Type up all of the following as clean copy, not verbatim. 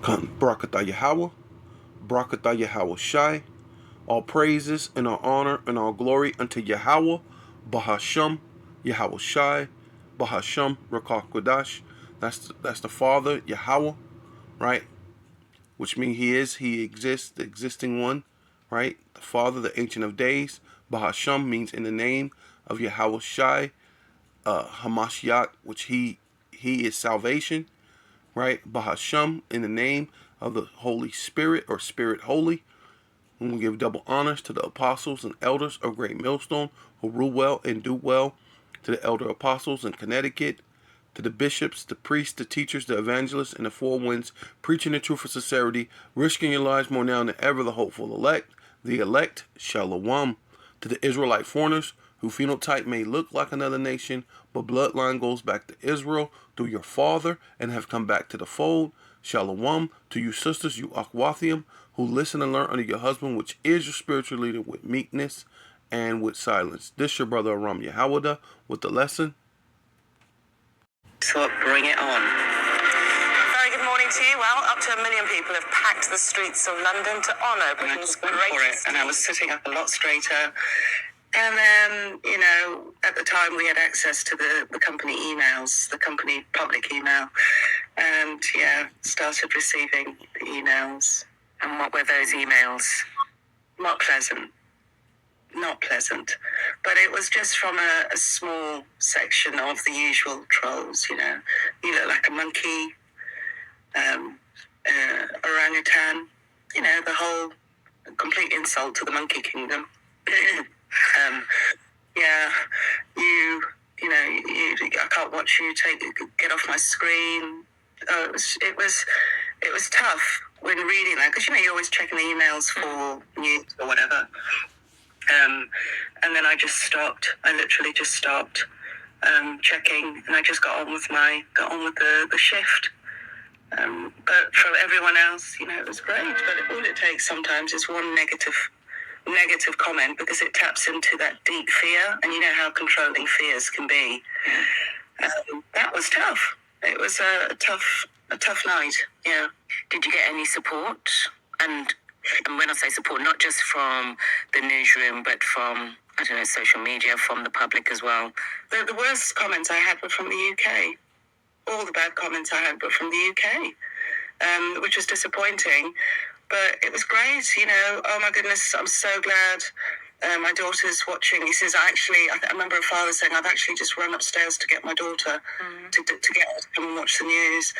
Barakatah Yahweh, Barakatah Yahweh Shai. All praises and all honor and all glory unto Yahweh, Bahasham, Yahweh Shai, Bahasham, Rakah Kodash. That's the Father, Yahweh, right? Which means he exists, the existing one, right? The Father, the Ancient of Days. Bahasham means in the name of Yahweh Shai, Hamashiach, which he is salvation, right? Bahasham in the name of the Holy Spirit or Spirit Holy. And we give double honors to the apostles and elders of Great Millstone who rule well and do well, to the elder apostles in Connecticut, to the bishops, the priests, the teachers, the evangelists, and the four winds, preaching the truth of sincerity, risking your lives more now than ever, the hopeful elect, Shalom, to the Israelite foreigners, who phenotype may look like another nation, but bloodline goes back to Israel through your father and have come back to the fold. Shalom to you sisters, you Akwathium, who listen and learn under your husband, which is your spiritual leader, with meekness and with silence. This your brother Aram Yahawada with the lesson. So bring it on. Very good morning to you. Well, up to 1 million people have packed the streets of London to honour Britain's greatest. And I was sitting up a lot straighter. And then, at the time we had access to the company emails, the company public email. And started receiving the emails. And what were those emails? Not pleasant. Not pleasant. But it was just from a small section of the usual trolls, You look like a monkey, orangutan, the whole complete insult to the monkey kingdom. I can't watch you, get off my screen. It was tough when reading that, because you're always checking the emails for news or whatever. And then I just stopped. I literally just stopped checking, and I just got on with the shift. But for everyone else, it was great. But all it takes sometimes is one negative comment, because it taps into that deep fear, and you know how controlling fears can be. That was tough. It was a tough night. Yeah. Did you get any support? And when I say support, not just from the newsroom, but from, social media, from the public as well. The worst comments I had were from the UK. All the bad comments I had were from the UK, which was disappointing. But it was great, Oh my goodness, I'm so glad. My daughter's watching. He says, I remember a father saying, I've actually just run upstairs to get my daughter to get her to come and watch the news.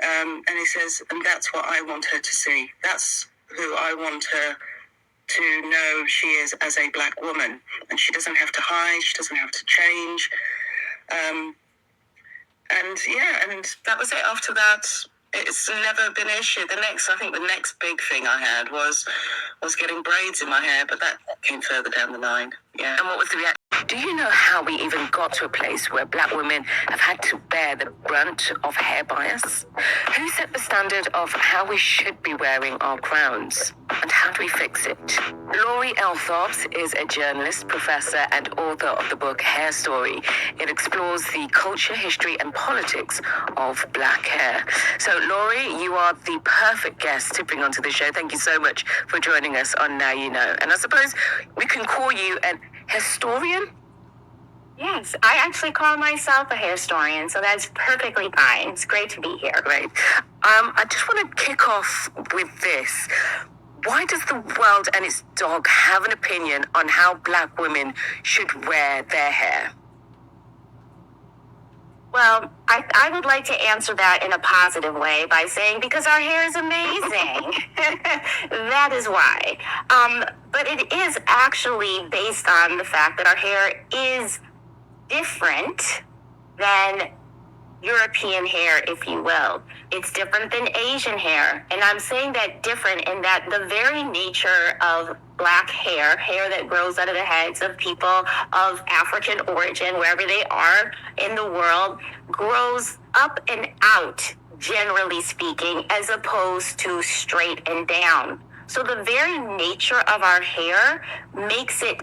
And he says, and that's what I want her to see. That's who I want her to know she is as a black woman. And she doesn't have to hide. She doesn't have to change. And that was it. After that, it's never been an issue. The next big thing I had was getting braids in my hair, but that came further down the line. Yeah. And what was the reaction? Do you know how we even got to a place where black women have had to bear the brunt of hair bias? Who set the standard of how we should be wearing our crowns? And how do we fix it? Laurie L. Thorps is a journalist, professor, and author of the book Hair Story. It explores the culture, history, and politics of black hair. So, Laurie, you are the perfect guest to bring onto the show. Thank you so much for joining us on Now You Know. And I suppose we can call you an historian? Yes, I actually call myself a hair historian, so that's perfectly fine. It's great to be here. Great. I just want to kick off with this. Why does the world and its dog have an opinion on how black women should wear their hair? Well, I would like to answer that in a positive way by saying, because our hair is amazing. That is why. But it is actually based on the fact that our hair is different than European hair, if you will. It's different than Asian hair. And I'm saying that different in that the very nature of black hair that grows out of the heads of people of African origin, wherever they are in the world, grows up and out, generally speaking, as opposed to straight and down. So the very nature of our hair makes it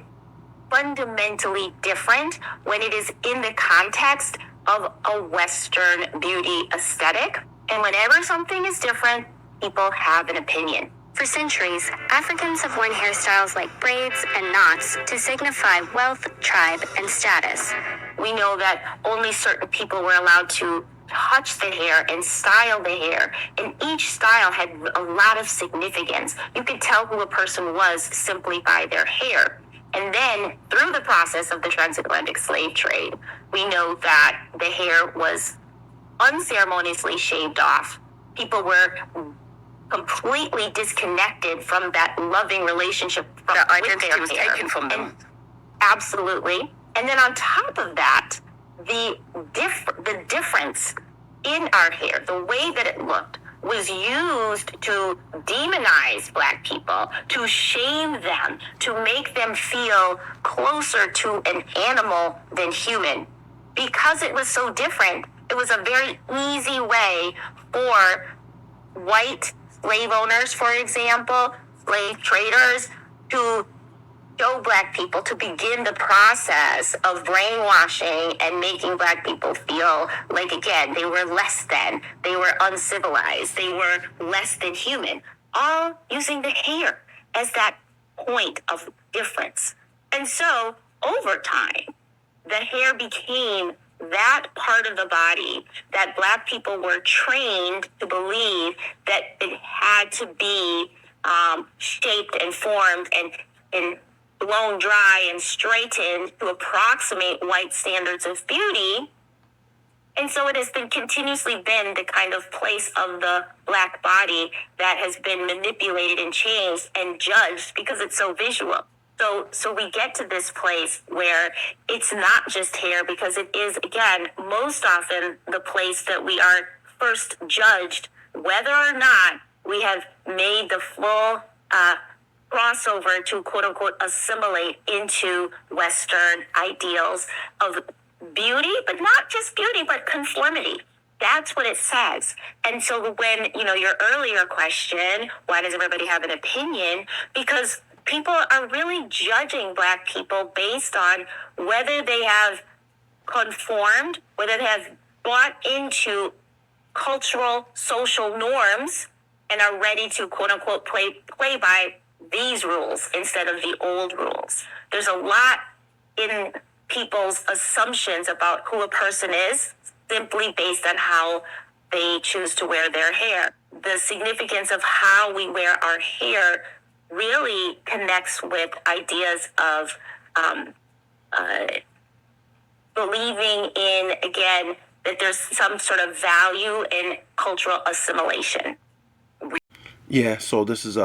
fundamentally different when it is in the context of a Western beauty aesthetic. And whenever something is different, people have an opinion. For centuries, Africans have worn hairstyles like braids and knots to signify wealth, tribe, and status. We know that only certain people were allowed to touch the hair and style the hair, and each style had a lot of significance. You could tell who a person was simply by their hair. And then, through the process of the transatlantic slave trade, we know that the hair was unceremoniously shaved off. People were completely disconnected from that loving relationship from That with identity their was hair. taken from them. And absolutely. And then on top of that, the difference in our hair, the way that it looked, was used to demonize Black people, to shame them, to make them feel closer to an animal than human. Because it was so different, it was a very easy way for white slave owners, for example, slave traders, to show Black people, to begin the process of brainwashing and making Black people feel like, again, they were less than, they were uncivilized, they were less than human, all using the hair as that point of difference. And so, over time, the hair became that part of the body that Black people were trained to believe that it had to be shaped and formed and blown dry and straightened to approximate white standards of beauty. And so it has been continuously been the kind of place of the Black body that has been manipulated and changed and judged because it's so visual. So we get to this place where it's not just hair, because it is, again, most often the place that we are first judged, whether or not we have made the full crossover to quote unquote assimilate into Western ideals of beauty, but not just beauty, but conformity. That's what it says. And so when, your earlier question, why does everybody have an opinion? Because people are really judging Black people based on whether they have conformed, whether they have bought into cultural, social norms and are ready to quote unquote play by these rules instead of the old rules. There's a lot in people's assumptions about who a person is simply based on how they choose to wear their hair. The significance of how we wear our hair really connects with ideas of believing in, again, that there's some sort of value in cultural assimilation. Yeah, so this is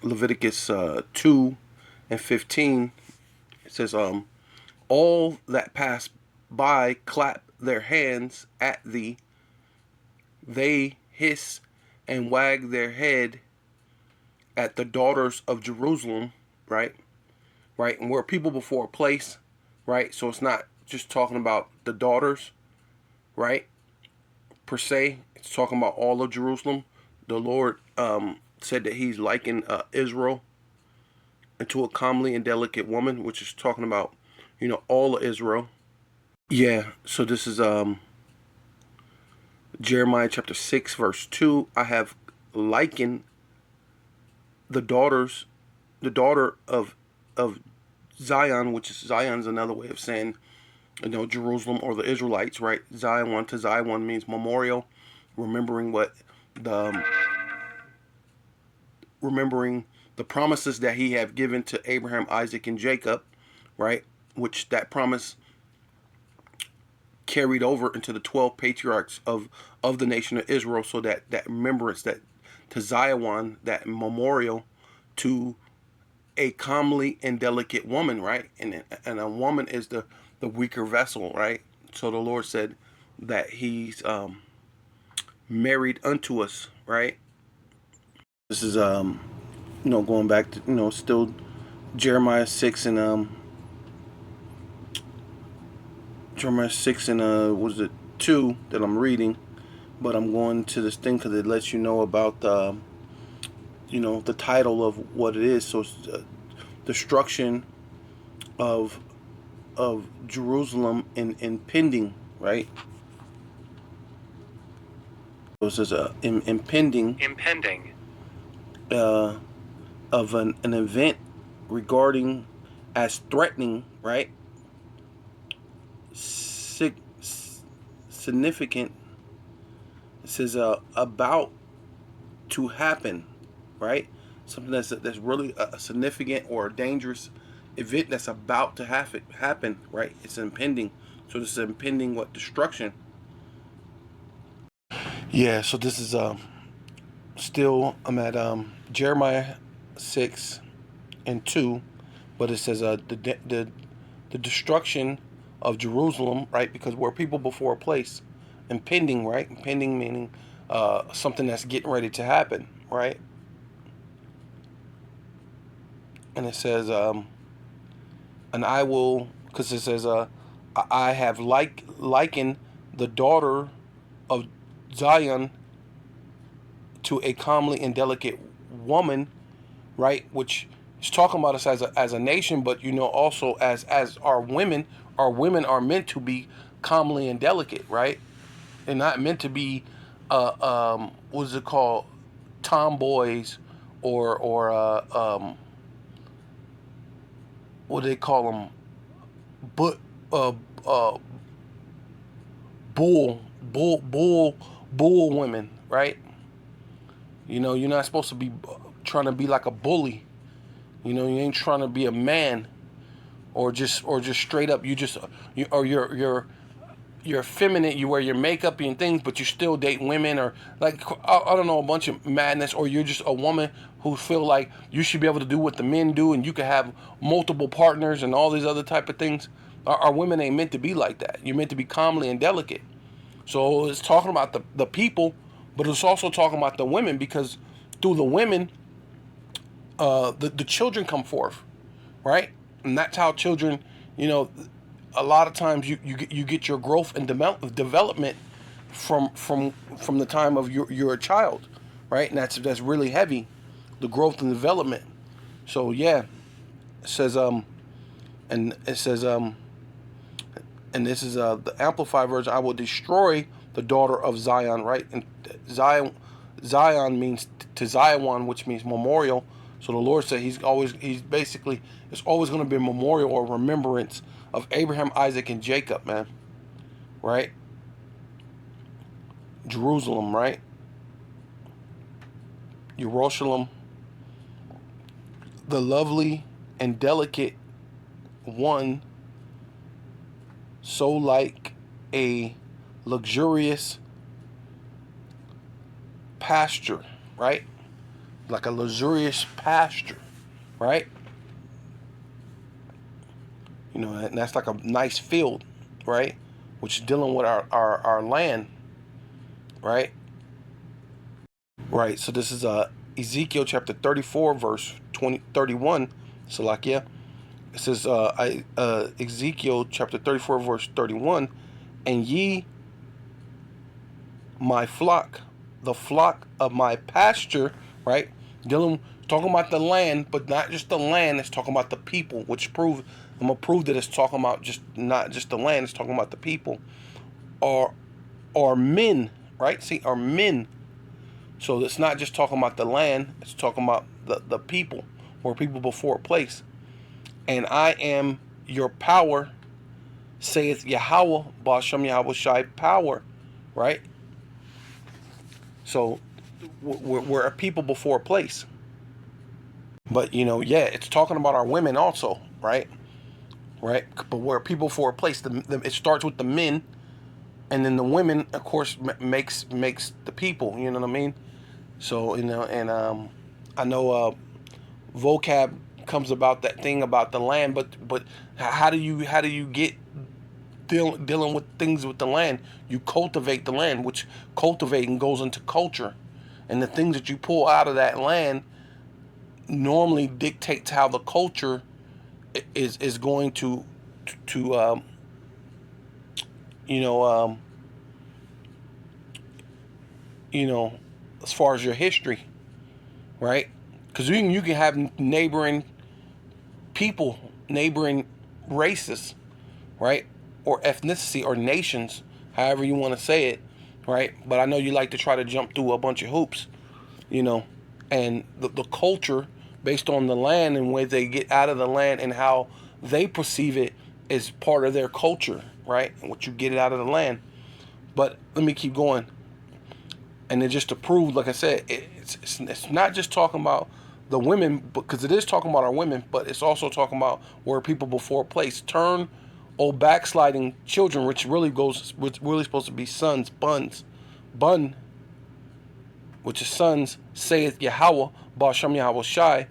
Leviticus 2:15. It says, all that pass by clap their hands at thee. They hiss and wag their head at the daughters of Jerusalem, right? Right, and we're people before a place, right? So it's not just talking about the daughters, right? Per se, it's talking about all of Jerusalem. The Lord said that He's likened Israel into a comely and delicate woman, which is talking about, all of Israel. Yeah, so this is Jeremiah chapter 6, verse 2. I have likened the daughter of Zion, which is Zion's another way of saying, Jerusalem or the Israelites, right? Zion to Zion means memorial, remembering the promises that He have given to Abraham, Isaac, and Jacob, right? Which that promise carried over into the 12 patriarchs of the nation of Israel, so that remembrance, that to Zion, that memorial to a comely and delicate woman, right? And a woman is the weaker vessel, right? So the Lord said that He's married unto us, right? This is going back to still Jeremiah 6 and Jeremiah 6 and was it 2 that I'm reading, but I'm going to this thing because it lets you know about the title of what it is. So it's destruction of Jerusalem impending, right? This is a impending of an event regarding as threatening, right? Significant. It says about to happen, right? Something that's really a significant or a dangerous event that's about to happen, right? It's impending. So this is impending what destruction. Yeah. So this is still I'm at Jeremiah 6:2, but it says the destruction of Jerusalem, right? Because we're people before a place, impending, right? Impending meaning something that's getting ready to happen, right? And it says, and I will, because it says, I have likened the daughter of Zion to a comely and delicate woman, right? Which is talking about us as a nation, but also as our women. Our women are meant to be comely and delicate, right? They're not meant to be, what is it called, tomboys, or what do they call them, but uh, uh, bull women, right? You're not supposed to be trying to be like a bully. You ain't trying to be a man, or just straight up. You're effeminate. You wear your makeup and things, but you still date women, or like I don't know, a bunch of madness. Or you're just a woman who feel like you should be able to do what the men do, and you can have multiple partners and all these other type of things. Our women ain't meant to be like that. You're meant to be comely and delicate. So it's talking about the people, but it's also talking about the women, because through the women, the children come forth, right? And that's how children, a lot of times you get your growth and development from the time of you're a child, right? And that's really heavy, the growth and development. So yeah, it says and it says and this is the amplified version. I will destroy the daughter of Zion, right? And Zion means to Zion, which means memorial. So the Lord said he's basically, it's always going to be a memorial or remembrance of Abraham, Isaac, and Jacob, man. Right? Jerusalem, right? Jerusalem, the lovely and delicate one, so like a luxurious pasture, right? Like a luxurious pasture, right? And that's like a nice field, right? Which is dealing with our land, right? Right. So this is Ezekiel chapter 34, verse 31. So like, yeah, it says Ezekiel chapter 34, verse 31, and ye my flock, the flock of my pasture, right? Talking about the land, but not just the land. It's talking about the people, which I'm gonna prove that it's talking about not just the land. It's talking about the people, or men, right? See, are men. So it's not just talking about the land. It's talking about the people, or people before a place. And I am your power, saith Yahweh, Ba'ashem Yahweh Shai, power, right? So we're a people before a place. But yeah, it's talking about our women also, right? Right. But we're a people for a place. It starts with the men, and then the women, of course, makes the people. You know what I mean? So and I know vocab comes about that thing about the land, but how do you get dealing with things with the land? You cultivate the land, which cultivating goes into culture, and the things that you pull out of that land normally dictates how the culture is going to you know as far as your history, right? Because you can have neighboring people, neighboring races, right, or ethnicity or nations, however you want to say it, right? But I know you like to try to jump through a bunch of hoops, you know, and the culture based on the land and where they get out of the land and how they perceive it is part of their culture, right? And what you get it out of the land. But let me keep going. And then just to prove, like I said, it's not just talking about the women, because it is talking about our women, but it's also talking about where people before place turn, oh backsliding children, which really supposed to be sons, bun, which is sons, saith Yahweh, Ba'ashem Yahweh Shai,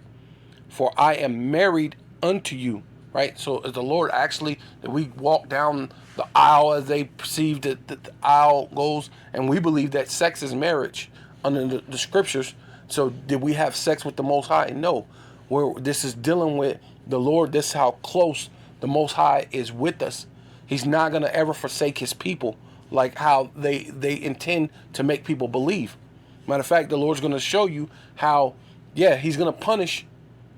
for I am married unto you. Right? So is the Lord actually, that we walk down the aisle as they perceive that the aisle goes, and we believe that sex is marriage under the scriptures. So did we have sex with the Most High? No. This is dealing with the Lord. This is how close the Most High is with us. He's not going to ever forsake his people like how they intend to make people believe. Matter of fact, the Lord's going to show you how, yeah, he's going to punish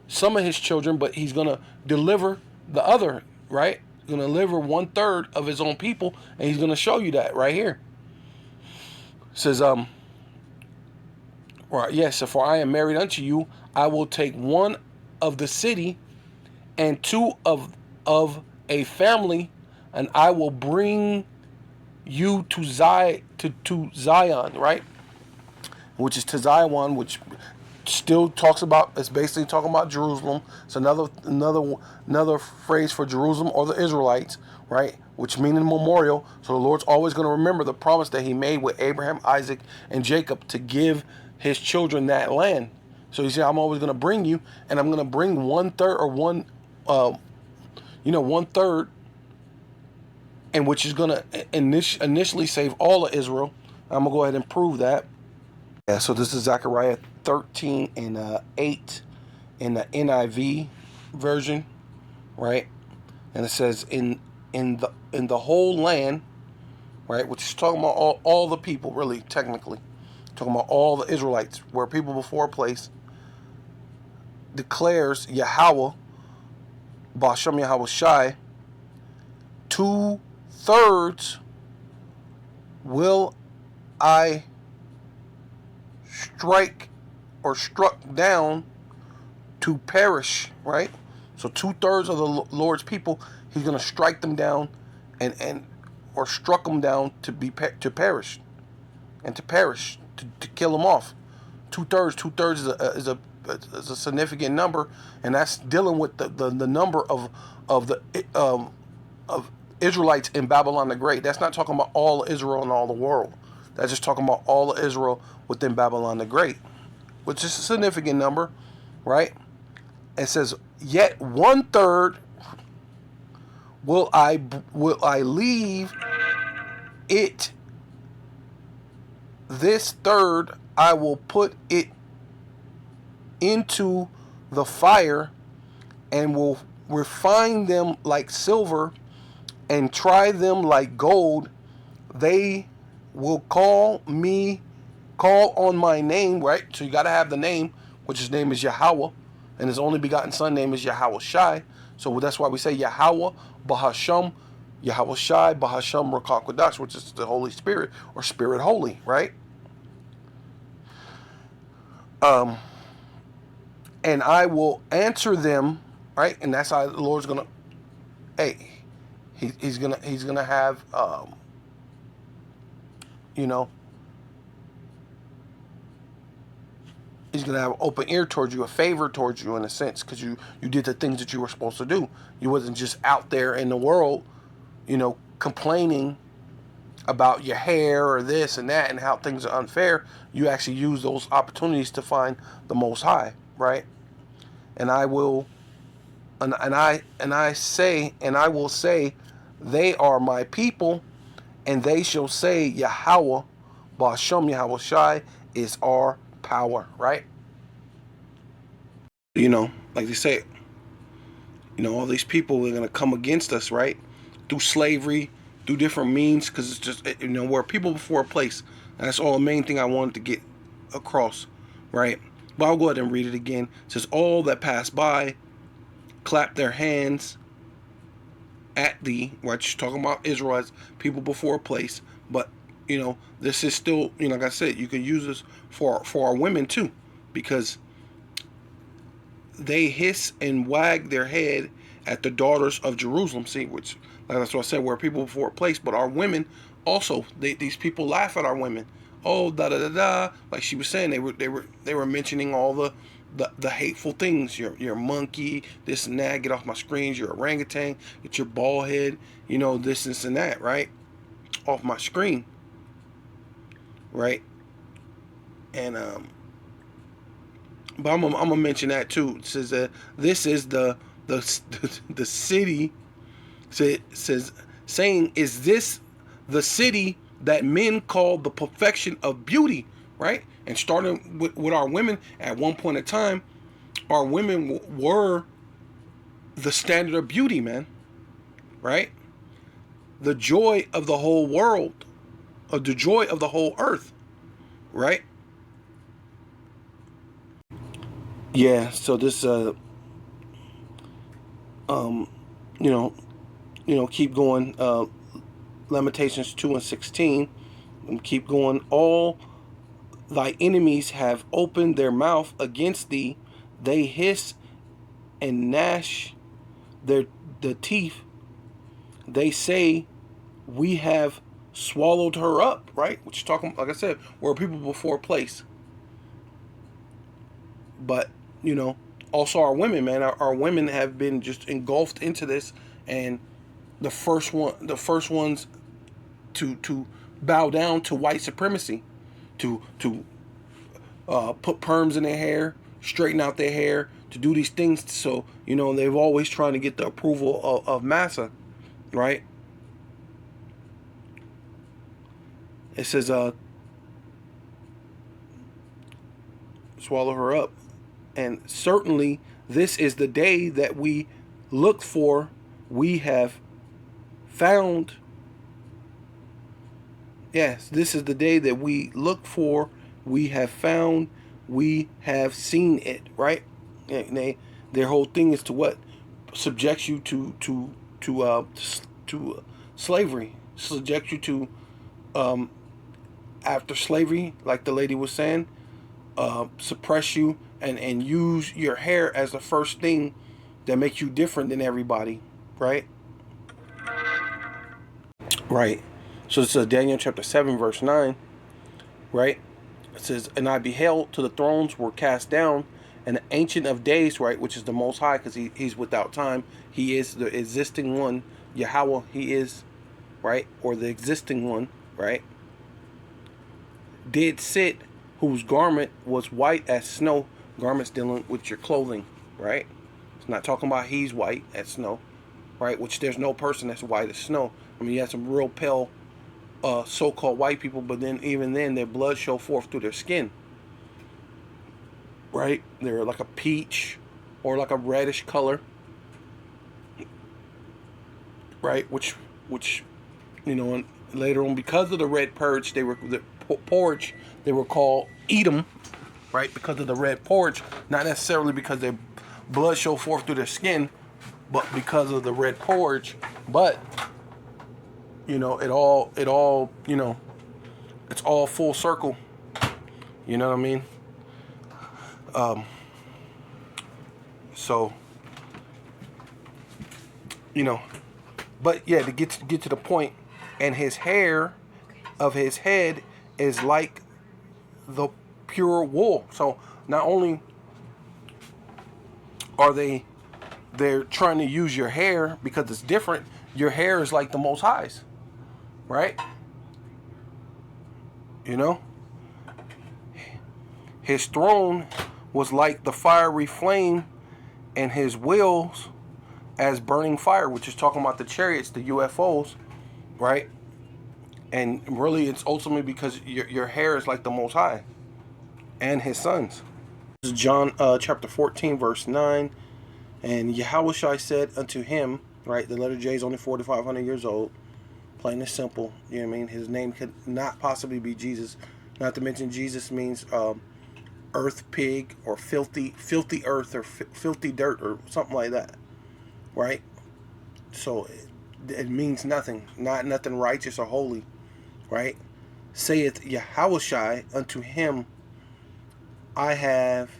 some of his children, but he's going to deliver the other, right? He's going to deliver 1/3 of his own people, and he's going to show you that right here. It says, right, yes, so for I am married unto you, I will take one of the city and two of a family, and I will bring you to Zion, right? Which is to Zion, which still talks about, it's basically talking about Jerusalem. It's another phrase for Jerusalem or the Israelites, right? Which meaning memorial. So the Lord's always going to remember the promise that he made with Abraham, Isaac, and Jacob to give his children that land. So he said, I'm always going to bring you, and I'm going to bring 1/3 or 1/3, and which is going to initially save all of Israel. I'm going to go ahead and prove that. Yeah, so this is Zechariah 13 and 8 in the NIV version, right? And it says in the whole land, right, which is talking about all the people, really, technically, talking about all the Israelites, where people before place, declares Yahweh, Ba'ashem Yahweh Shai, 2/3 will I struck down to perish, right? So 2/3 of the Lord's people, he's going to strike them down or struck them down to perish, and to kill them off. 2/3 is a significant number, and that's dealing with the number of Israelites in Babylon the Great. That's not talking about all of Israel and all the world. That's just talking about all of Israel within Babylon the Great, which is a significant number, right? It says, yet 1/3 will I leave it. This third I will put it into the fire, and will refine them like silver and try them like gold. They will call on my name, right? So you got to have the name, which his name is Yahweh, and his only begotten son name is Yahweh Shai. So that's why we say Yahweh, Bahashem, Yahweh Shai, Bahashem, Rakak Kodash, which is the Holy Spirit or Spirit Holy, right? And I will answer them, right? And that's how the Lord's gonna, he's gonna have, he's going to have an open ear towards you, a favor towards you in a sense, because you did the things that you were supposed to do. You wasn't just out there in the world, complaining about your hair or this and that and how things are unfair. You actually use those opportunities to find the Most High, right? And I will, and I will say, they are my people, and they shall say Yahweh, Ba'ashem Yahweh Shai is our power, right? Like they say, all these people are going to come against us, right? Through slavery, through different means, because it's just, we're people before a place. And that's all the main thing I wanted to get across, right? But I'll go ahead and read it again. It says, all that pass by clap their hands at thee, right? She's talking about Israelites, people before a place, but this is still, like I said, you can use this for our women too, because they hiss and wag their head at the daughters of Jerusalem. See, which, like that's what I said, we're people before a place, but our women also, these people laugh at our women. Oh, da da da da. Like she was saying, they were mentioning all the hateful things. You're a monkey, this and that. Get off my screens. You're a orangutan. Get your bald head. This and that. Right, off my screen. Right, and but I'm gonna mention that too. It says that this is the city. Says saying, is this the city that men call the perfection of beauty? Right, and starting with our women at one point in time, our women were the standard of beauty, man. Right, the joy of the whole world, or the joy of the whole earth. Right. Yeah. So this you know, keep going. Lamentations 2:16. Keep going. All thy enemies have opened their mouth against thee. They hiss and gnash the teeth. They say, we have swallowed her up. Right? Which is talking, like I said, we're people before place. But, also our women, man. Our women have been just engulfed into this, and the first ones to bow down to white supremacy, to put perms in their hair, straighten out their hair, to do these things. So they've always trying to get the approval of massa, right? It says swallow her up, and certainly this is the day that we looked for. We have found. Yes, this is the day that we look for. We have found. We have seen it. Right? Their whole thing is to what? Subject you to slavery. Subject you to after slavery, like the lady was saying, suppress you and use your hair as the first thing that makes you different than everybody. Right? Right. So this is Daniel chapter 7, verse 9, right? It says, and I beheld till the thrones were cast down, and the Ancient of Days, right, which is the Most High, because he's without time. He is the existing one. Yahweh, he is, right? Or the existing one, right? Did sit, whose garment was white as snow. Garments dealing with your clothing, right? It's not talking about he's white as snow, right? Which there's no person that's white as snow. I mean, you have some real pale so-called white people, but then even then their blood show forth through their skin, right? They're like a peach or like a reddish color, right? Which and later on, because of the red purge, they were called Edom, right? Because of the red purge, not necessarily because their blood show forth through their skin, but because of the red purge. But it all, it's all full circle. You know what I mean? So, but yeah, to get to the point, and his hair of his head is like the pure wool. So not only are they're trying to use your hair because it's different, your hair is like the Most High's. Right? His throne was like the fiery flame, and his wheels as burning fire, which is talking about the chariots, the UFOs, right? And really, it's ultimately because your hair is like the Most High and his sons. This is John chapter 14, verse 9. And Yahushua said unto him, right? The letter J is only 4,500 years old. Plain and simple. You know what I mean? His name could not possibly be Jesus. Not to mention Jesus means earth pig, or filthy earth, or filthy dirt, or something like that. Right? So it means nothing. Not nothing righteous or holy. Right? saith Yahushai unto him, I have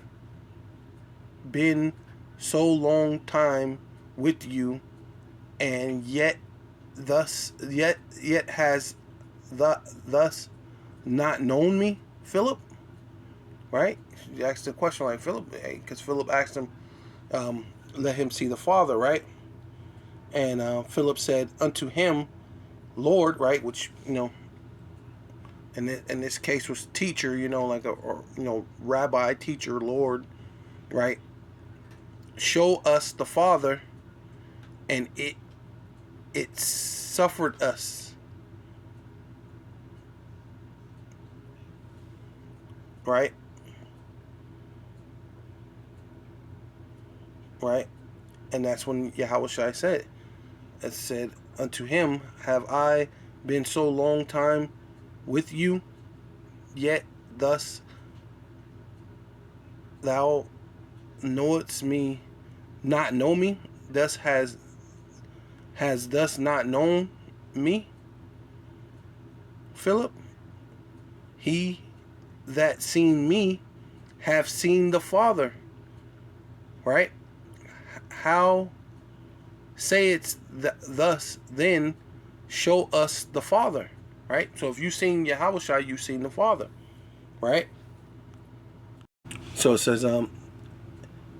been so long time with you, and yet has thus not known me, Philip? Right? He asked the question like Philip, because Philip asked him, let him see the Father, right? And Philip said unto him, Lord, right? Which, in this case was teacher, like rabbi, teacher, Lord, right? Show us the Father, and it suffered us, right? Right? And that's when Yahushua said, it said, unto him, have I been so long time with you, yet thus thou knowest me, not know me, thus has thus not known me, Philip? He that seen me have seen the Father, right? How sayest thus then, show us the Father, right? So if you seen Yahweh, you seen the Father, right? So it says,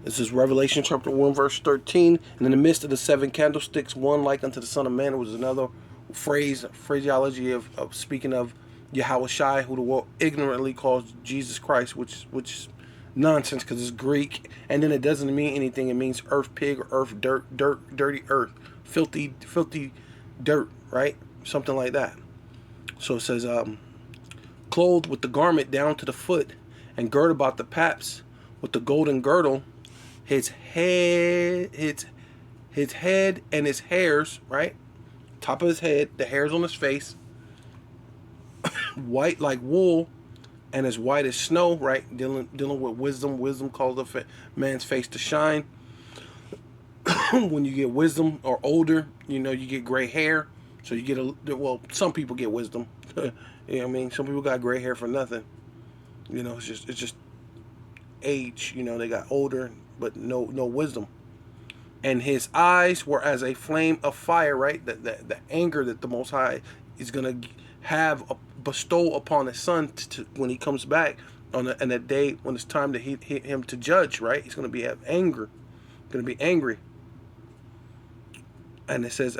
this is Revelation chapter 1, verse 13. And in the midst of the seven candlesticks, one like unto the Son of Man, was another phraseology of speaking of Yahweh, who the world ignorantly calls Jesus Christ, which is nonsense because it's Greek. And then it doesn't mean anything. It means earth pig or earth dirt, dirty earth, filthy dirt, right? Something like that. So it says, clothed with the garment down to the foot, and girt about the paps with the golden girdle, his head and his hairs, right? Top of his head, the hairs on his face, white like wool, and as white as snow, right? Dealing with wisdom. Wisdom calls a man's face to shine. When you get wisdom or older, you get gray hair. So you get some people get wisdom. You know what I mean? Some people got gray hair for nothing. It's just age. They got older, but no wisdom. And his eyes were as a flame of fire, right? The anger that the Most High is going to bestow upon his son when he comes back on the day when it's time to hit him to judge, right? He's going to have anger, going to be angry. And it says,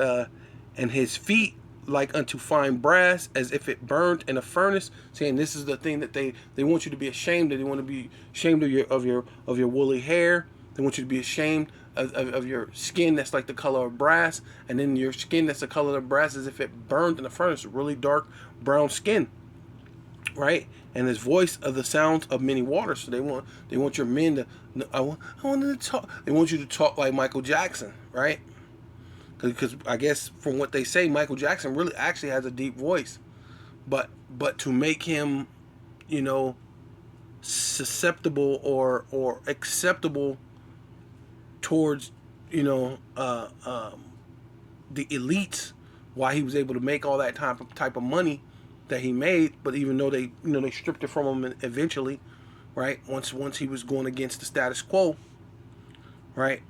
and his feet like unto fine brass, as if it burned in a furnace. Saying this is the thing that they want you to be ashamed of. They want to be ashamed of your woolly hair. They want you to be ashamed of your skin that's like the color of brass, and then your skin that's the color of brass, as if it burned in a furnace. Really dark brown skin, right? And his voice of the sounds of many waters. So they want your men to. I want to talk. They want you to talk like Michael Jackson, right? Because I guess from what they say, Michael Jackson really actually has a deep voice, but to make him, susceptible or acceptable towards, the elites, why he was able to make all that type of money that he made. But even though they stripped it from him eventually, right? Once he was going against the status quo, right?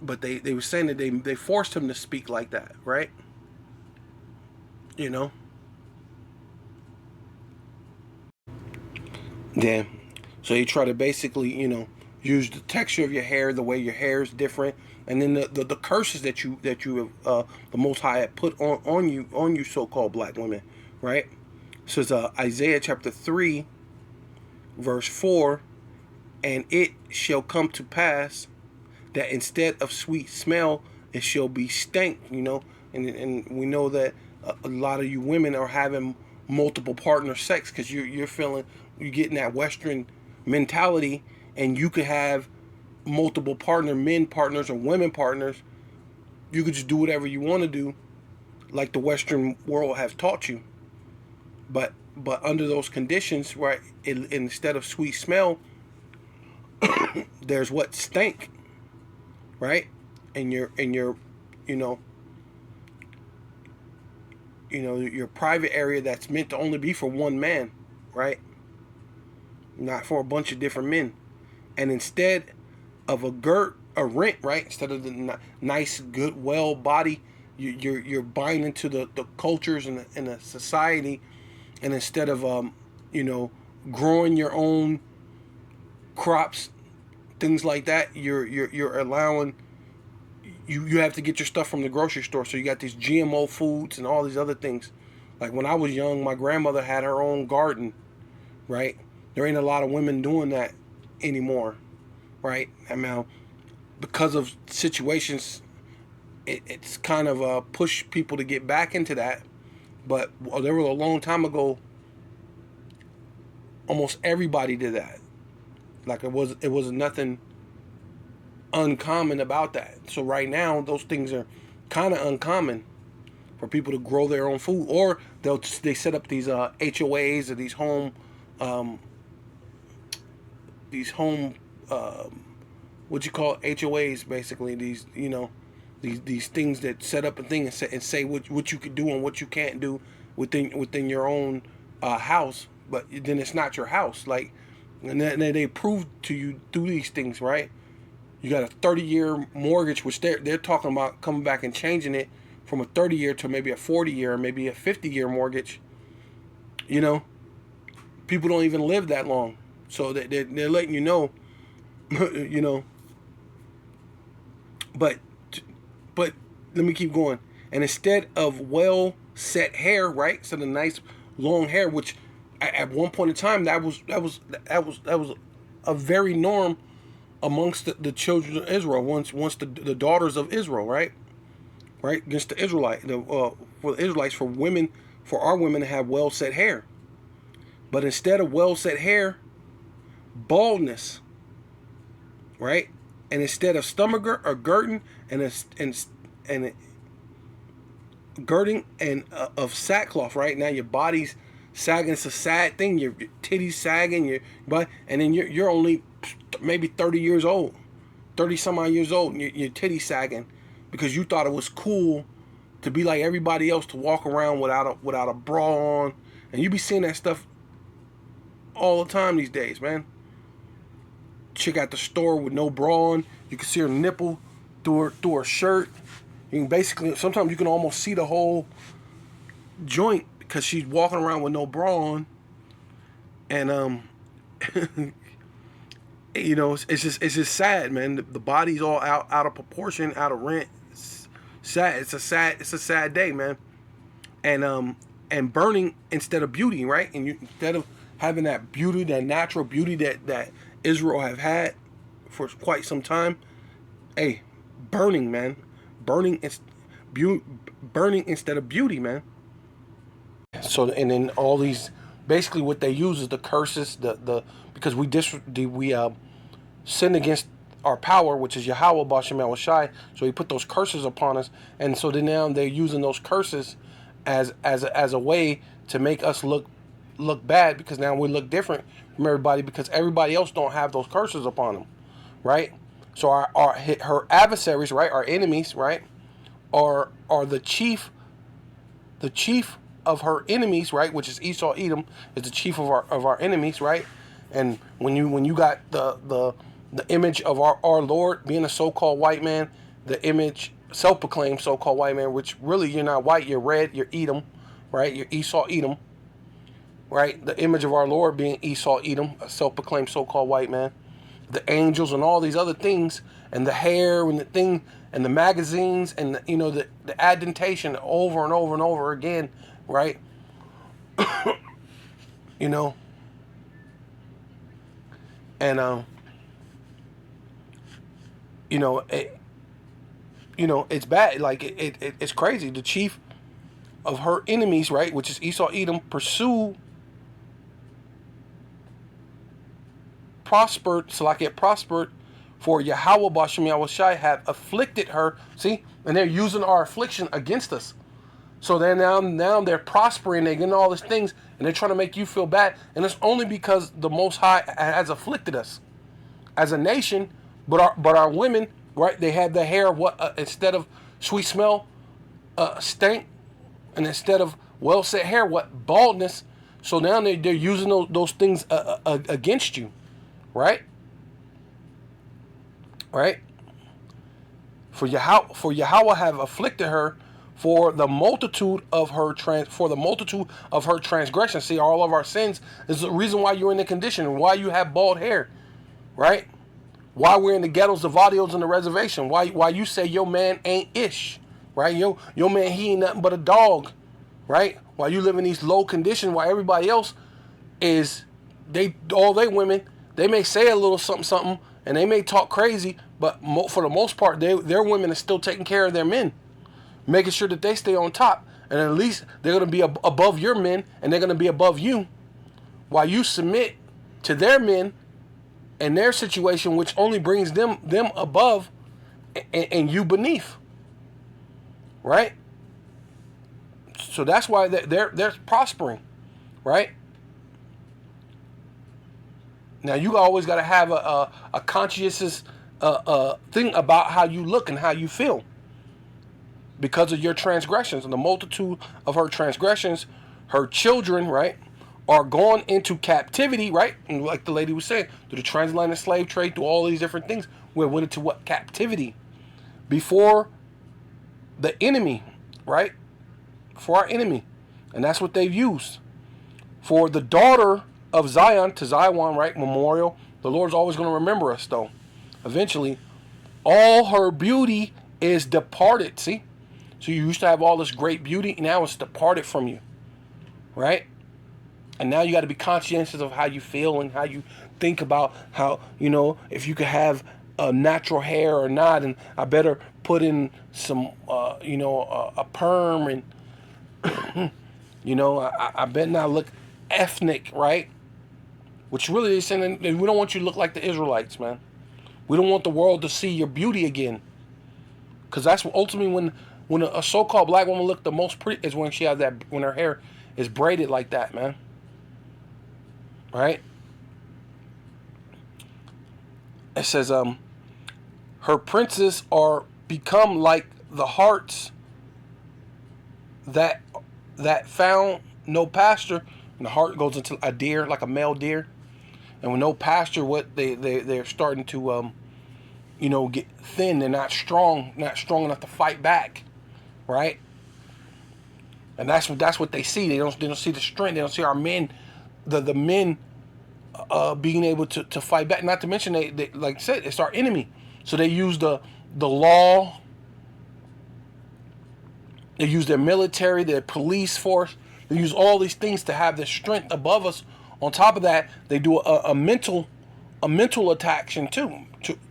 But they were saying that they forced him to speak like that, right? Yeah. So he tried to basically, use the texture of your hair, the way your hair is different, and then the curses that you have, the Most High had put on you so-called black women, right? So it's Isaiah chapter 3, verse 4, and it shall come to pass that instead of sweet smell, it shall be stank, and we know that a lot of you women are having multiple partner sex because you're getting that Western mentality, and you could have multiple men partners or women partners. You could just do whatever you want to do, like the Western world has taught you. But under those conditions, right, instead of sweet smell, there's what stank, right? And your your private area that's meant to only be for one man, right? Not for a bunch of different men. And instead of a rent, right? Instead of the nice, good, well body, you're buying into the cultures and the society, and instead of growing your own crops, things like that, you're allowing you have to get your stuff from the grocery store. So you got these GMO foods and all these other things. Like when I was young, my grandmother had her own garden, right? There ain't a lot of women doing that anymore, right? I mean, because of situations, it's kind of pushed people to get back into that. But there was a long time ago, almost everybody did that. Like it was nothing uncommon about that. So right now, those things are kind of uncommon for people to grow their own food, or they set up these HOAs or these home what you call HOAs, basically these things that set up a thing and say what you could do and what you can't do within your own house, but then it's not your house. Like, and then they prove to you through these things, right? You got a 30-year mortgage, which they're talking about coming back and changing it from a 30-year to maybe a 40-year or maybe a 50-year mortgage. People don't even live that long, so they're letting you know, But let me keep going. And instead of well set hair, right? So the nice long hair, which at one point in time that was a very norm amongst the children of Israel. Once the daughters of Israel, right, against the Israelite, for the Israelites, for our women to have well set hair. But instead of well set hair, baldness, right? And instead of stomach or girding girding and of sackcloth, right? Now your body's sagging. It's a sad thing. Your titties sagging. And then you're only maybe 30 years old, 30 some odd years old, and your titties sagging because you thought it was cool to be like everybody else, to walk around without a bra on, and you be seeing that stuff all the time these days, man. Chick at the store with no bra on. You can see her nipple through her shirt. You can basically, sometimes you can almost see the whole joint because she's walking around with no bra on. And it's just sad, man. The body's all out of proportion, out of rent. It's sad. It's a sad day, man. And burning instead of beauty, right? And instead of having that beauty, that natural beauty that Israel have had for quite some time, hey, burning, man. Burning instead of beauty, man. So, and then all these, basically what they use is the curses, because we sinned against our power, which is Yahweh Bashem Yahushai. So he put those curses upon us, and so then now they're using those curses as a way to make us look bad, because now we look different from everybody because everybody else don't have those curses upon them, right? So her adversaries, right, our enemies, right, are the chief of her enemies, right, which is Esau Edom, is the chief of our enemies, right? And when you got the image of our Lord being a so-called white man, the image, self-proclaimed so-called white man, which really you're not white, you're red, you're Edom, right? You're Esau Edom, right? The image of our Lord being Esau Edom, a self-proclaimed so-called white man. The angels and all these other things, and the hair and the thing, and the magazines, and the addentation over and over and over again, right? And it's bad. Like it's crazy. The chief of her enemies, right, which is Esau Edom, prospered, for Yahweh Bashem Yahushai have afflicted her. See, and they're using our affliction against us. So then now they're prospering, they're getting all these things, and they're trying to make you feel bad. And it's only because the Most High has afflicted us as a nation. But our women, right? They have the hair instead of sweet smell, stank, and instead of well set hair, what baldness. So now they're using those things against you, right? Right? For Yahweh have afflicted her for the multitude of her transgressions. See, all of our sins is the reason why you're in the condition, why you have bald hair, right? Why we're in the ghettos, the vadios, and the reservation. Why you say your man ain't ish, right? Your man, he ain't nothing but a dog, right? Why you live in these low conditions while everybody else is, all they women, they may say a little something something and they may talk crazy, but for the most part, their women are still taking care of their men, making sure that they stay on top, and at least they're going to be above your men, and they're going to be above you, while you submit to their men and their situation, which only brings them above and you beneath, right? So that's why they're prospering, right? Now you always got to have a conscientious thing about how you look and how you feel because of your transgressions, and the multitude of her transgressions, her children, right, are gone into captivity, right? And like the lady was saying, through the transatlantic slave trade, through all these different things, we went into what? Captivity. Before the enemy, right? For our enemy. And that's what they've used. For the daughter of Zion, to Zion, right? Memorial. The Lord's always going to remember us, though. Eventually, all her beauty is departed. See? So you used to have all this great beauty. Now it's departed from you. Right? And now you got to be conscientious of how you feel and how you think about how, if you could have natural hair or not. And I better put in some, a perm. And, I better not look ethnic, right? Which really is saying we don't want you to look like the Israelites, man. We don't want the world to see your beauty again. Because that's ultimately when a so-called black woman look the most pretty is when she has when her hair is braided like that, man. Right? It says, her princes are become like the hearts that found no pasture. And the heart goes into a deer, like a male deer. And with no pasture, what they're starting to get thin. They're not strong enough to fight back, right? And that's what they see. They don't see the strength. They don't see our men, the men being able to fight back. Not to mention they like I said, it's our enemy. So they use the law. They use their military, their police force. They use all these things to have their strength above us. On top of that, they do a mental attack too,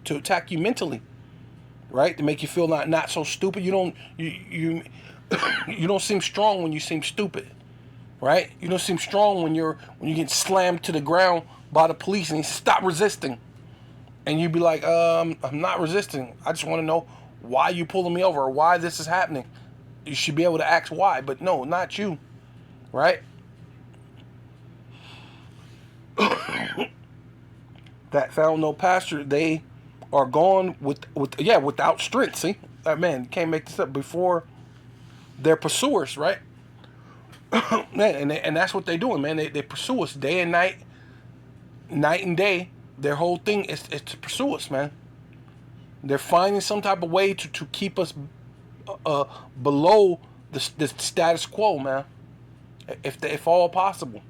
to attack you mentally, right? To make you feel not so stupid. You don't seem strong when you seem stupid, right? You don't seem strong when you get slammed to the ground by the police and you stop resisting, and you be like, I'm not resisting. I just want to know why you pulling me over or why this is happening. You should be able to ask why, but no, not you, right? That found no pasture, they are gone without strength. See, man, you can't make this up. Before their pursuers, right? Man, and that's what they're doing, man. They pursue us day and night and day. Their whole thing is to pursue us, man. They're finding some type of way to keep us below the status quo, man. If all possible.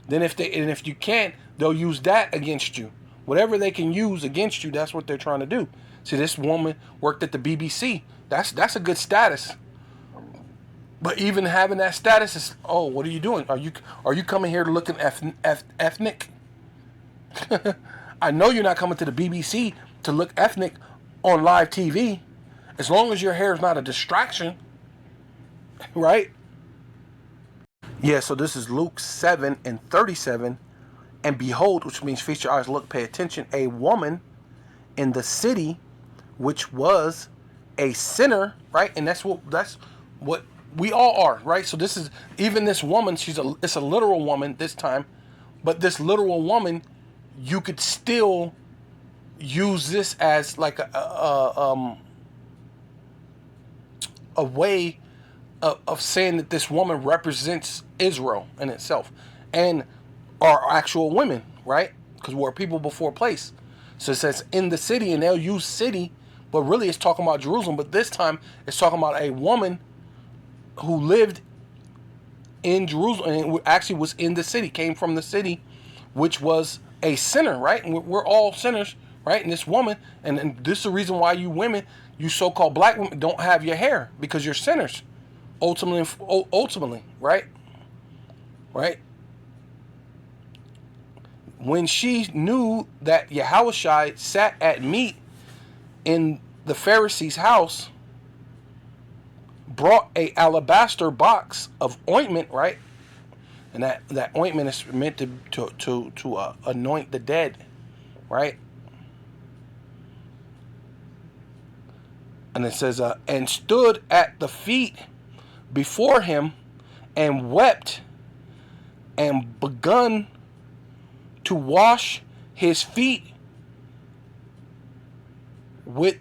Then if you can't, they'll use that against you. Whatever they can use against you, that's what they're trying to do. See, this woman worked at the BBC. That's a good status. But even having that status is, what are you doing? Are you coming here to look ethnic? I know you're not coming to the BBC to look ethnic on live TV. As long as your hair is not a distraction, right? Yeah, so this is Luke 7:37. And behold, which means feast your eyes, look, pay attention, a woman in the city, which was a sinner, right? And that's what we all are, right? So this is, even this woman, it's a literal woman this time, but this literal woman, you could still use this as like a way of saying that this woman represents Israel in itself, and are actual women, right? Because we're people before place. So it says in the city, and they'll use city, but really it's talking about Jerusalem. But this time it's talking about a woman who lived in Jerusalem and actually was in the city, came from the city, which was a sinner, right? And we're all sinners, right? And this woman, and this is the reason why you women, you so-called black women, don't have your hair, because you're sinners. Ultimately, right? Right? When she knew that Yahushua sat at meat in the Pharisee's house, brought a alabaster box of ointment, right? And that ointment is meant to anoint the dead, right? And it says, and stood at the feet before him, and wept, and begun to wash his feet with,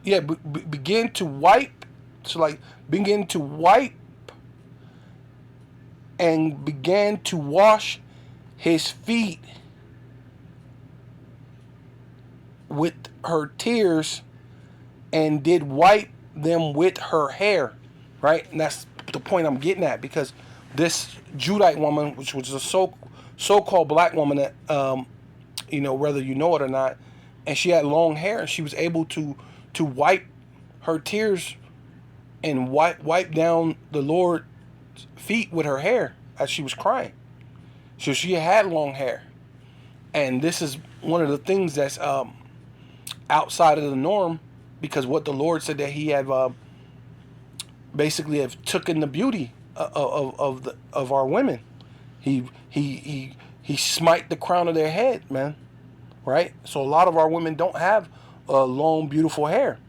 begin to wipe, so like begin to wipe, and began to wash his feet with her tears, and did wipe them with her hair, right? And that's the point I'm getting at, because this Judite woman, which was a so-called black woman that, whether you know it or not, and she had long hair, and she was able to wipe her tears and wipe down the Lord's feet with her hair as she was crying. So she had long hair, and this is one of the things that's outside of the norm, because what the Lord said that He have basically have taken the beauty of our women. He smite the crown of their head, man. Right? So a lot of our women don't have long, beautiful hair,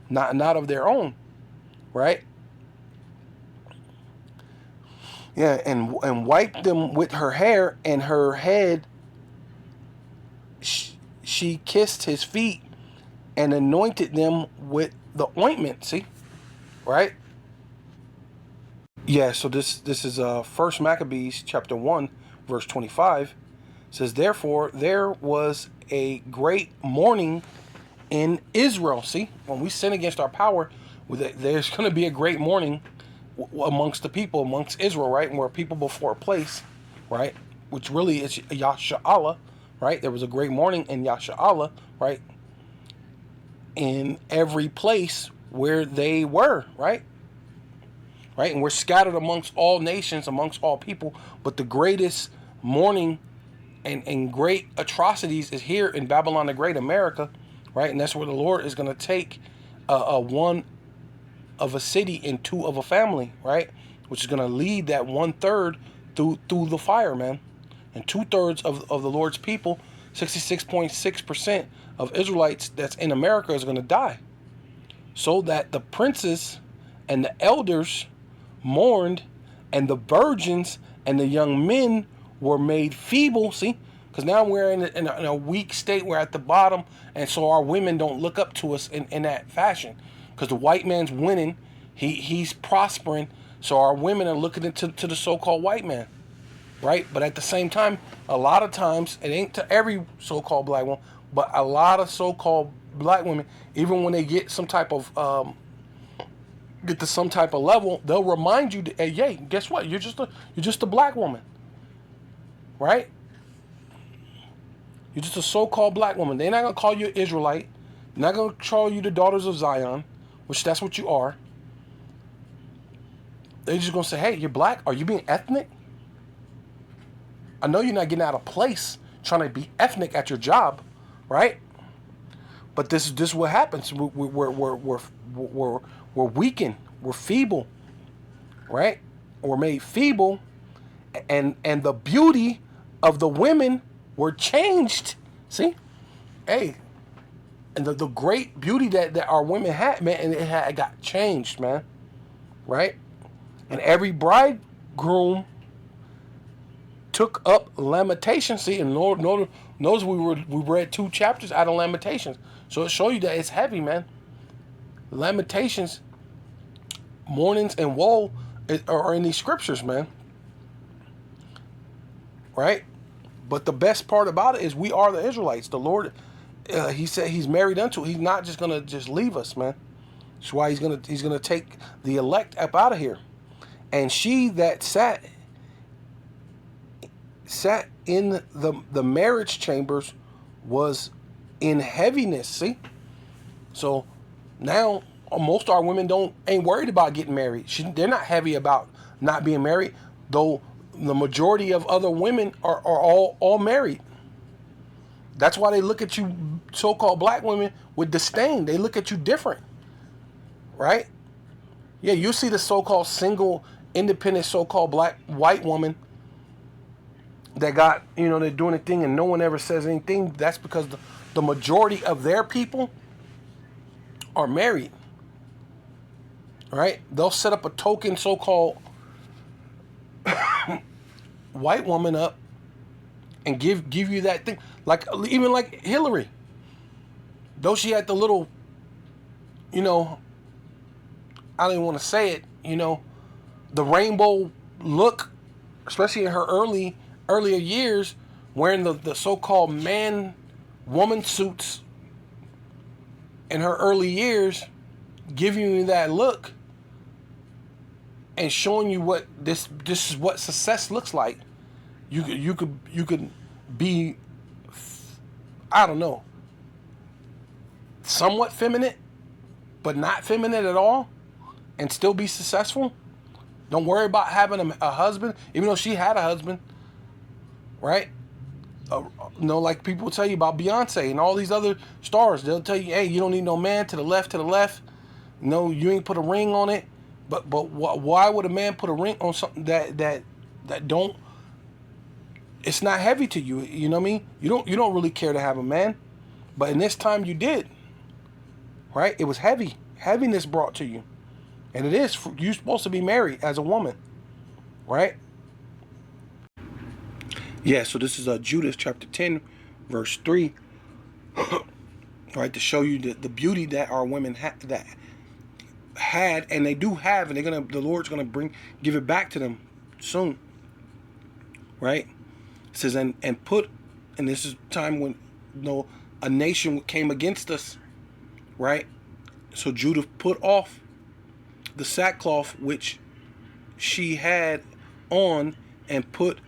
not of their own, right? Yeah, and wiped them with her hair, and her head. She kissed his feet and anointed them with the ointment. See, right? Yeah. So this is First Maccabees chapter 1, verse 25. It says, therefore there was a great mourning in Israel. See, when we sin against our power, there's going to be a great mourning amongst the people, amongst Israel, right? And we're people before a place, right? Which really is Yasha'Allah, right? There was a great mourning in Yasha'Allah, right? In every place where they were, right? Right? And we're scattered amongst all nations, amongst all people. But the greatest mourning and great atrocities is here in Babylon the Great, America, right? And that's where the Lord is going to take one of a city and two of a family, right? Which is going to lead that 1/3 through the fire, man. And 2/3 of the Lord's people, 66.6% of Israelites that's in America, is going to die. So that the princes and the elders mourned, and the virgins and the young men were made feeble. See, because now we're in a weak state. We're at the bottom, and so our women don't look up to us in that fashion. Because the white man's winning, he's prospering, so our women are looking into the so-called white man, right? But at the same time, a lot of times, it ain't to every so-called black woman, but a lot of so-called black women, even when they get some type of get to some type of level, they'll remind you, hey, guess what? You're just a black woman, right? You're just a so-called black woman. They're not gonna call you an Israelite. They're not gonna call you the daughters of Zion, which that's what you are. They're just gonna say, hey, you're black. Are you being ethnic? I know you're not getting out of place trying to be ethnic at your job, right? But this is what happens. We're weakened. We're feeble, right? We're made feeble, and the beauty of the women were changed. See, hey, and the great beauty that our women had, man, and it got changed, man, right? And every bridegroom took up Lamentations. See, and Lord knows we read 2 chapters out of Lamentations, so it shows you that it's heavy, man. Lamentations, mournings, and woe are in these scriptures, man. Right? But the best part about it is we are the Israelites. The Lord, he said he's married unto. He's not just gonna just leave us, man. That's why he's gonna take the elect up out of here. And she that sat in the marriage chambers was in heaviness. See, so now most of our women ain't worried about getting married. They're not heavy about not being married, though. The majority of other women are all married. That's why they look at you, so-called black women, with disdain. They look at you different, right? Yeah, you see the so-called single, independent, so-called black white woman that got, they're doing a thing and no one ever says anything. That's because the majority of their people are married, right? They'll set up a token so-called white woman up and give you that thing, even like Hillary, though she had the little, I don't even want to say it, the rainbow look, especially in her earlier years, wearing the so-called woman suits in her early years, giving you that look and showing you what this is what success looks like. You could be, I don't know, somewhat feminine, but not feminine at all, and still be successful. Don't worry about having a husband, even though she had a husband, right? Like people tell you about Beyonce and all these other stars. They'll tell you, hey, you don't need no man to the left. No, you ain't put a ring on it. But why would a man put a ring on something that don't? It's not heavy to you. You know what I mean? You don't really care to have a man, but in this time you did. Right? It was heavy. Heaviness brought to you, and it is. You're supposed to be married as a woman, right? Yeah. So this is Judas chapter 10, verse 3. Right, to show you the beauty that our women had, and they do have, and the Lord's gonna give it back to them soon. Right? It says, and this is time when a nation came against us, right? So Judah put off the sackcloth which she had on, and put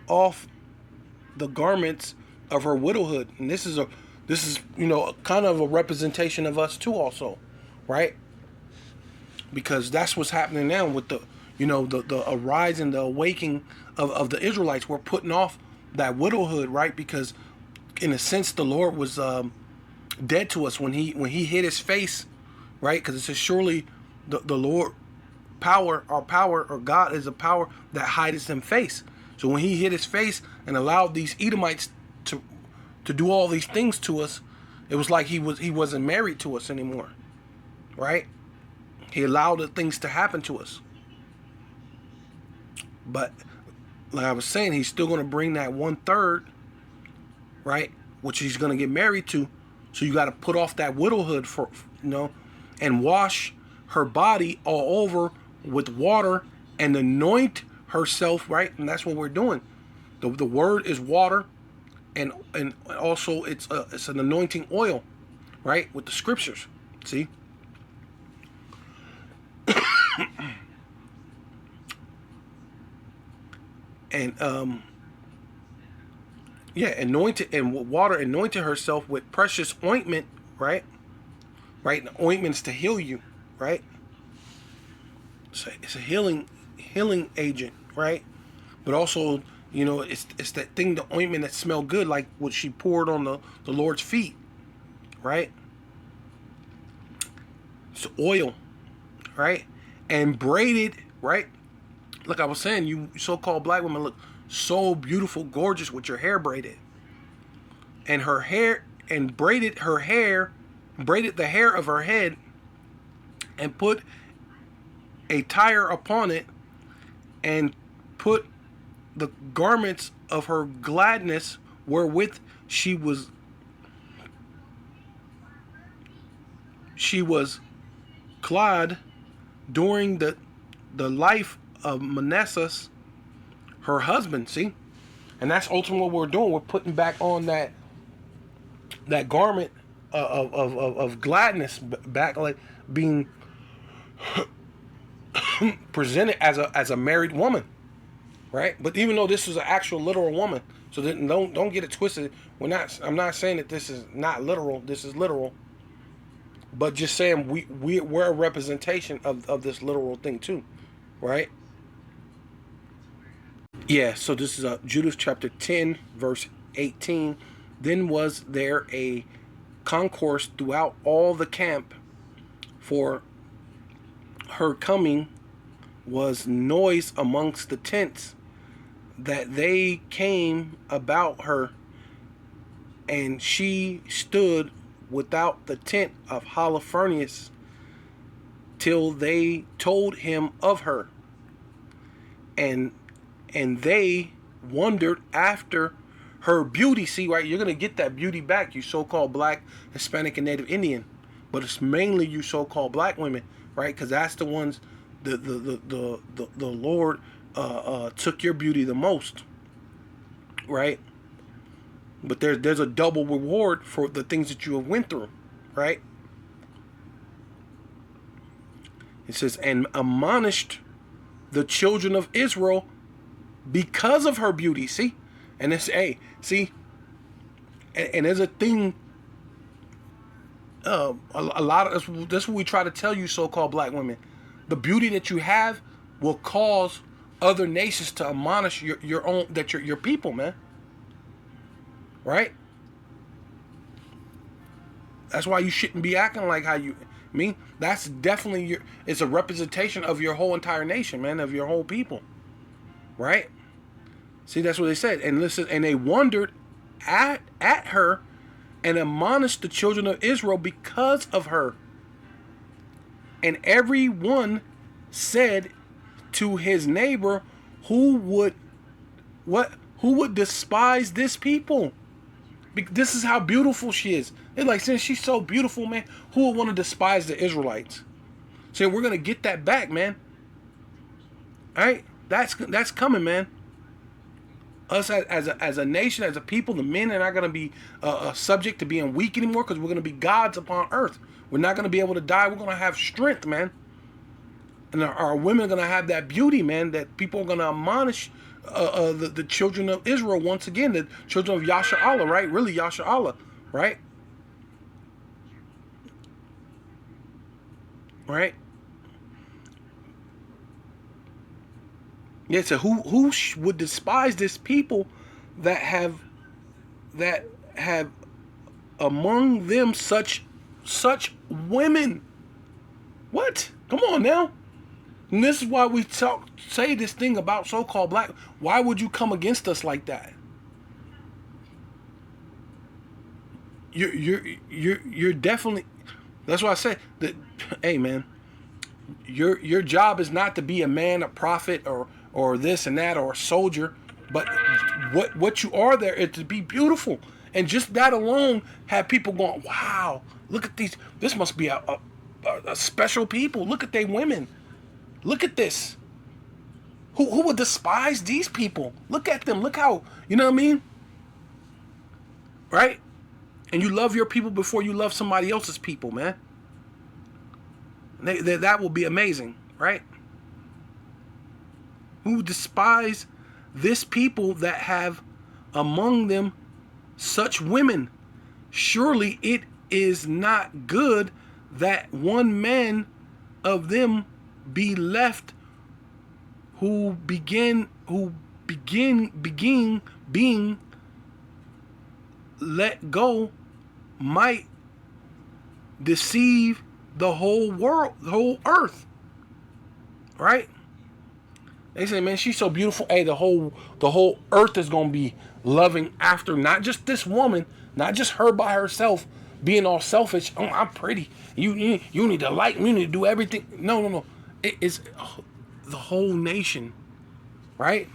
off the garments of her widowhood. And this is kind of a representation of us too, also, right? Because that's what's happening now with the arise and the awakening of the Israelites. We're putting off that widowhood, right? Because in a sense, the Lord was dead to us when he hid his face, right? Because it says, surely the Lord our power, or God is a power that hides his face. So when he hid his face and allowed these Edomites to do all these things to us, it was like he wasn't married to us anymore, right? He allowed the things to happen to us. But like I was saying, he's still going to bring that 1/3, right? Which he's going to get married to. So you got to put off that widowhood and wash her body all over with water and anoint herself, right? And that's what we're doing. The word is water, and also it's an anointing oil, right? With the scriptures. See? And anointed, and water anointed herself with precious ointment, right? Right, and ointments to heal you, right? So it's a healing agent, right? But also, it's that thing, the ointment that smelled good, like what she poured on the Lord's feet, right? It's oil, right? And braided, right? Like I was saying, you so-called black women look so beautiful, gorgeous with your hair braided. And her hair, and braided the hair of her head, and put a tire upon it, and put the garments of her gladness wherewith she was she was clad during the life of Manasseh, her husband. See, and that's ultimately what we're doing. We're putting back on that garment of gladness, back, like being presented as a married woman, right? But even though this is an actual literal woman, so then don't get it twisted. I'm not saying that this is not literal. This is literal, but just saying we're a representation of this literal thing too, right? Yeah. So this is Judith chapter 10 verse 18. Then was there a concourse throughout all the camp, for her coming was noise amongst the tents, that they came about her, and she stood without the tent of Holofernes till they told him of her, and they wondered after her beauty. See, right, you're gonna get that beauty back, you so-called black, Hispanic, and Native Indian, but it's mainly you so-called black women, right? Because that's the ones the Lord took your beauty the most, right? But there's a double reward for the things that you have went through, right? It says, and admonished the children of Israel because of her beauty. See, and it's see, and there's a thing. A lot of that's what we try to tell you, so-called black women. The beauty that you have will cause other nations to admonish your own, that you're your people, man. Right? That's why you shouldn't be acting like how you mean. That's definitely it's a representation of your whole entire nation, man, of your whole people. Right? See, that's what they said. And listen, and they wondered at her and admonished the children of Israel because of her. And every one said to his neighbor, who would despise this people? This is how beautiful she is. They're like, since she's so beautiful, man, who would want to despise the Israelites? So we're gonna get that back, man. All right, that's coming, man. Us as a nation, as a people, the men are not going to be subject to being weak anymore, because we're going to be gods upon earth. We're not going to be able to die. We're going to have strength, man. And our women are going to have that beauty, man, that people are going to admonish the children of Israel once again, the children of Yasha Allah, right? Really, Yasha Allah, right? Right? Yeah, so who would despise this people that have among them such women? What? Come on now. And this is why we say this thing about so-called black. Why would you come against us like that? You're definitely. That's why I say that. Hey, man, your job is not to be a man, a prophet, or this and that, or a soldier, but what you are there is to be beautiful. And just that alone have people going, wow, look at these. This must be a special people. Look at they women. Look at this. Who would despise these people? Look at them. Look how, you know what I mean? Right? And you love your people before you love somebody else's people, man. That will be amazing, right? Who despise this people that have among them such women? Surely it is not good that one man of them be left who begin being let go might deceive the whole world, the whole earth. Right? They say, man, she's so beautiful. Hey, the whole earth is gonna be loving after not just this woman, not just her by herself, being all selfish. Oh, I'm pretty. You need to like me. You need to do everything. No. It's the whole nation, right?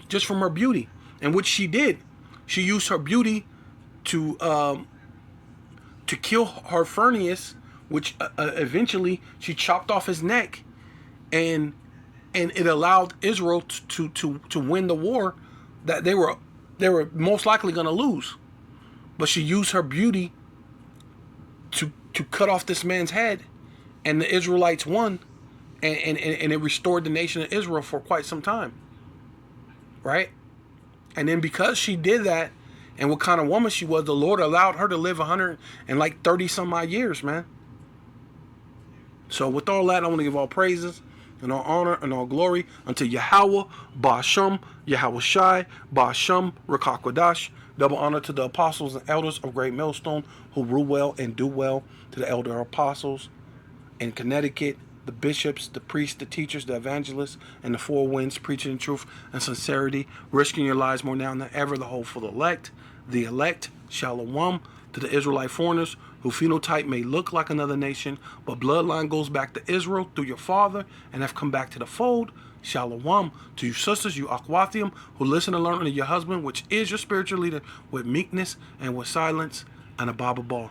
Just from her beauty, and which she did. She used her beauty to kill Holofernes which eventually she chopped off his neck, and it allowed Israel to win the war that they were most likely going to lose. But she used her beauty to cut off this man's head, and the Israelites won, and it restored the nation of Israel for quite some time, right? And then because she did that, and what kind of woman she was, the Lord allowed her to live 130 some odd years, man. So with all that, I want to give all praises and all honor and all glory unto Yahweh, Ba'asham, Yahweh Shai, Ba'asham, Rakakwadash. Double honor to the apostles and elders of Great Millstone who rule well and do well, to the elder apostles in Connecticut, the bishops, the priests, the teachers, the evangelists, and the four winds, preaching truth and sincerity, risking your lives more now than ever, the hopeful elect, Shalom, to the Israelite foreigners who phenotype may look like another nation, but bloodline goes back to Israel through your father and have come back to the fold. Shalom to you sisters, you Akwathium, who listen and learn under your husband, which is your spiritual leader, with meekness and with silence, and a Baba Ball.